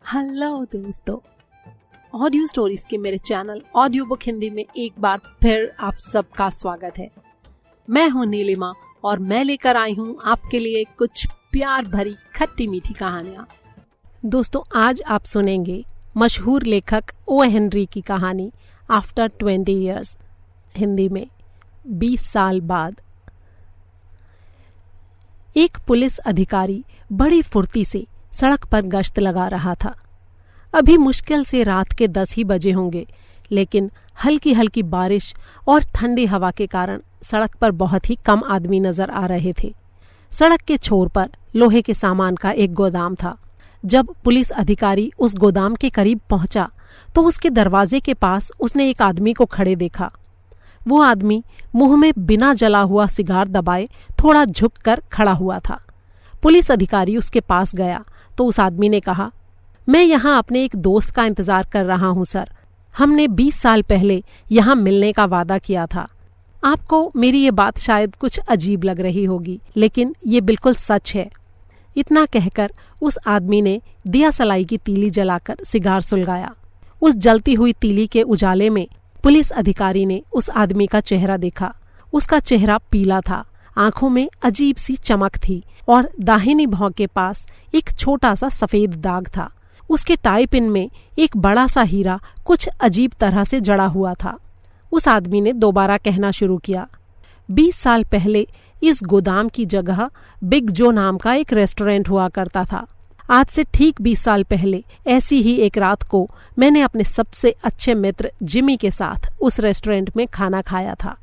Hello दोस्तों, audio stories के मेरे चैनल ऑडियो बुक हिंदी में एक बार फिर आप सबका स्वागत है। मैं हूं नीलिमा और मैं लेकर आई हूं आपके लिए कुछ प्यार भरी खट्टी मीठी कहानियां। दोस्तों, आज आप सुनेंगे मशहूर लेखक ओ हेनरी की कहानी आफ्टर 20 ईयर्स, हिंदी में 20 साल बाद। एक पुलिस अधिकारी बड़ी फुर्ती से सड़क पर गश्त लगा रहा था। अभी मुश्किल से रात के 10 ही बजे होंगे, लेकिन हल्की हल्की बारिश और ठंडी हवा के कारण सड़क पर बहुत ही कम आदमी नजर आ रहे थे। सड़क के छोर पर लोहे के सामान का एक गोदाम था। जब पुलिस अधिकारी उस गोदाम के करीब पहुंचा तो उसके दरवाजे के पास उसने एक आदमी को खड़े देखा। वो आदमी मुंह में बिना जला हुआ सिगार दबाए थोड़ा झुककर खड़ा हुआ था। पुलिस अधिकारी उसके पास गया तो उस आदमी ने कहा, मैं यहाँ अपने एक दोस्त का इंतजार कर रहा हूँ सर। हमने 20 साल पहले यहाँ मिलने का वादा किया था। आपको मेरी ये बात शायद कुछ अजीब लग रही होगी, लेकिन ये बिल्कुल सच है। इतना कहकर उस आदमी ने दिया सलाई की तीली जलाकर सिगार सुलगाया। उस जलती हुई तीली के उजाले में पुलिस अधिकारी ने उस आदमी का चेहरा देखा। उसका चेहरा पीला था, आंखों में अजीब सी चमक थी और दाहिनी भौं के पास एक छोटा सा सफेद दाग था। उसके टाई पिन में एक बड़ा सा हीरा कुछ अजीब तरह से जड़ा हुआ था। उस आदमी ने दोबारा कहना शुरू किया, 20 साल पहले इस गोदाम की जगह बिग जो नाम का एक रेस्टोरेंट हुआ करता था। आज से ठीक 20 साल पहले ऐसी ही एक रात को मैंने अपने सबसे अच्छे मित्र जिमी के साथ उस रेस्टोरेंट में खाना खाया था।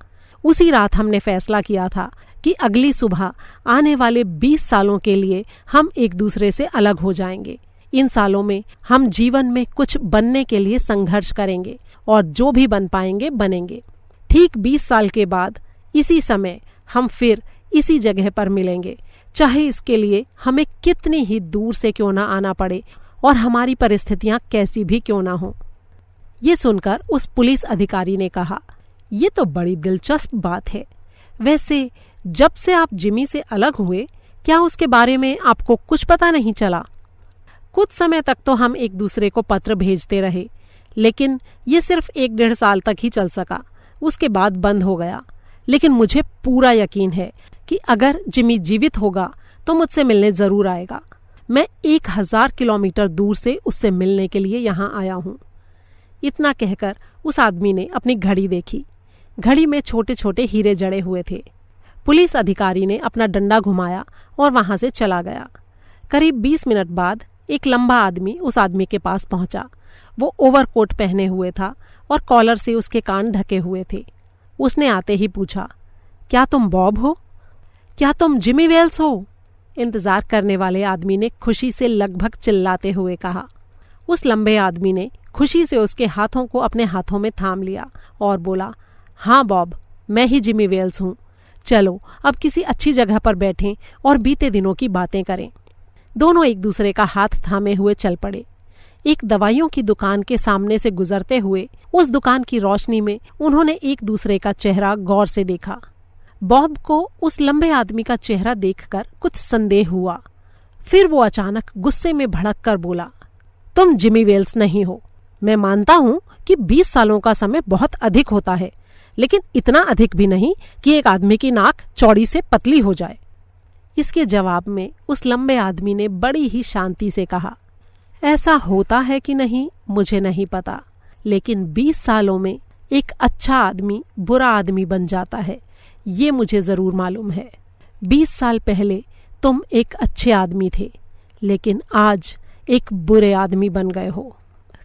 उसी रात हमने फैसला किया था कि अगली सुबह आने वाले 20 सालों के लिए हम एक दूसरे से अलग हो जाएंगे। इन सालों में हम जीवन में कुछ बनने के लिए संघर्ष करेंगे और जो भी बन पाएंगे बनेंगे। ठीक 20 साल के बाद इसी समय हम फिर इसी जगह पर मिलेंगे, चाहे इसके लिए हमें कितनी ही दूर से क्यों ना आना पड़े और हमारी परिस्थितियां कैसी भी क्यों ना हो। ये सुनकर उस पुलिस अधिकारी ने कहा, ये तो बड़ी दिलचस्प बात है। वैसे जब से आप जिमी से अलग हुए, क्या उसके बारे में आपको कुछ पता नहीं चला? कुछ समय तक तो हम एक दूसरे को पत्र भेजते रहे, लेकिन ये सिर्फ 1-1.5 साल तक ही चल सका। उसके बाद बंद हो गया। लेकिन मुझे पूरा यकीन है कि अगर जिमी जीवित होगा तो मुझसे मिलने जरूर आएगा। मैं 1000 किलोमीटर दूर से उससे मिलने के लिए यहाँ आया हूँ। इतना कहकर उस आदमी ने अपनी घड़ी देखी। घड़ी में छोटे छोटे हीरे जड़े हुए थे। पुलिस अधिकारी ने अपना डंडा घुमाया और वहां से चला गया। करीब 20 मिनट बाद एक लंबा आदमी उस आदमी के पास पहुंचा। वो ओवरकोट पहने हुए था और कॉलर से उसके कान ढके हुए थे। उसने आते ही पूछा, क्या तुम बॉब हो? क्या तुम जिमी वेल्स हो? इंतजार करने वाले आदमी ने खुशी से लगभग चिल्लाते हुए कहा। उस लंबे आदमी ने खुशी से उसके हाथों को अपने हाथों में थाम लिया और बोला, हाँ बॉब, मैं ही जिमी वेल्स हूँ। चलो अब किसी अच्छी जगह पर बैठें और बीते दिनों की बातें करें। दोनों एक दूसरे का हाथ थामे हुए चल पड़े। एक दवाइयों की दुकान के सामने से गुजरते हुए उस दुकान की रोशनी में उन्होंने एक दूसरे का चेहरा गौर से देखा। बॉब को उस लंबे आदमी का चेहरा देखकर कुछ संदेह हुआ। फिर वो अचानक गुस्से में भड़क कर बोला, तुम जिमी वेल्स नहीं हो। मैं मानता हूँ कि 20 सालों का समय बहुत अधिक होता है, लेकिन इतना अधिक भी नहीं कि एक आदमी की नाक चौड़ी से पतली हो जाए। इसके जवाब में उस लंबे आदमी ने बड़ी ही शांति से कहा, ऐसा होता है कि नहीं मुझे नहीं पता, लेकिन 20 सालों में एक अच्छा आदमी बुरा आदमी बन जाता है, ये मुझे जरूर मालूम है। 20 साल पहले तुम एक अच्छे आदमी थे, लेकिन आज एक बुरे आदमी बन गए हो।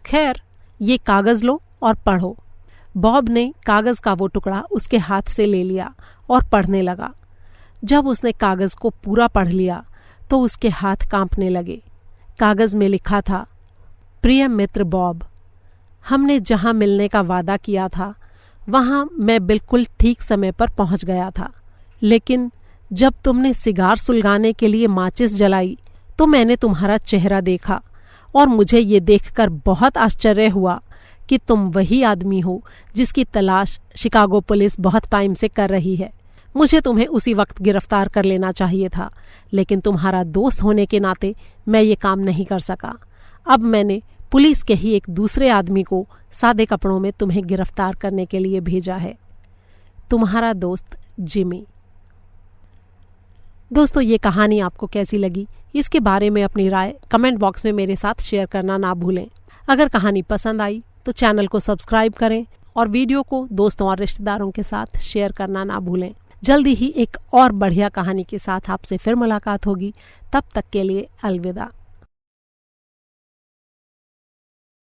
खैर, ये कागज लो और पढ़ो। बॉब ने कागज का वो टुकड़ा उसके हाथ से ले लिया और पढ़ने लगा। जब उसने कागज को पूरा पढ़ लिया तो उसके हाथ कांपने लगे। कागज में लिखा था, प्रिय मित्र बॉब, हमने जहां मिलने का वादा किया था वहां मैं बिल्कुल ठीक समय पर पहुंच गया था, लेकिन जब तुमने सिगार सुलगाने के लिए माचिस जलाई तो मैंने तुम्हारा चेहरा देखा और मुझे ये देखकर बहुत आश्चर्य हुआ कि तुम वही आदमी हो जिसकी तलाश शिकागो पुलिस बहुत टाइम से कर रही है। मुझे तुम्हें उसी वक्त गिरफ्तार कर लेना चाहिए था, लेकिन तुम्हारा दोस्त होने के नाते मैं ये काम नहीं कर सका। अब मैंने पुलिस के ही एक दूसरे आदमी को सादे कपड़ों में तुम्हें गिरफ्तार करने के लिए भेजा है। तुम्हारा दोस्त जिमी। दोस्तों, ये कहानी आपको कैसी लगी, इसके बारे में अपनी राय कमेंट बॉक्स में मेरे साथ शेयर करना ना भूलें। अगर कहानी पसंद आई तो चैनल को सब्सक्राइब करें और वीडियो को दोस्तों और रिश्तेदारों के साथ शेयर करना ना भूलें। जल्दी ही एक और बढ़िया कहानी के साथ आपसे फिर मुलाकात होगी। तब तक के लिए अलविदा।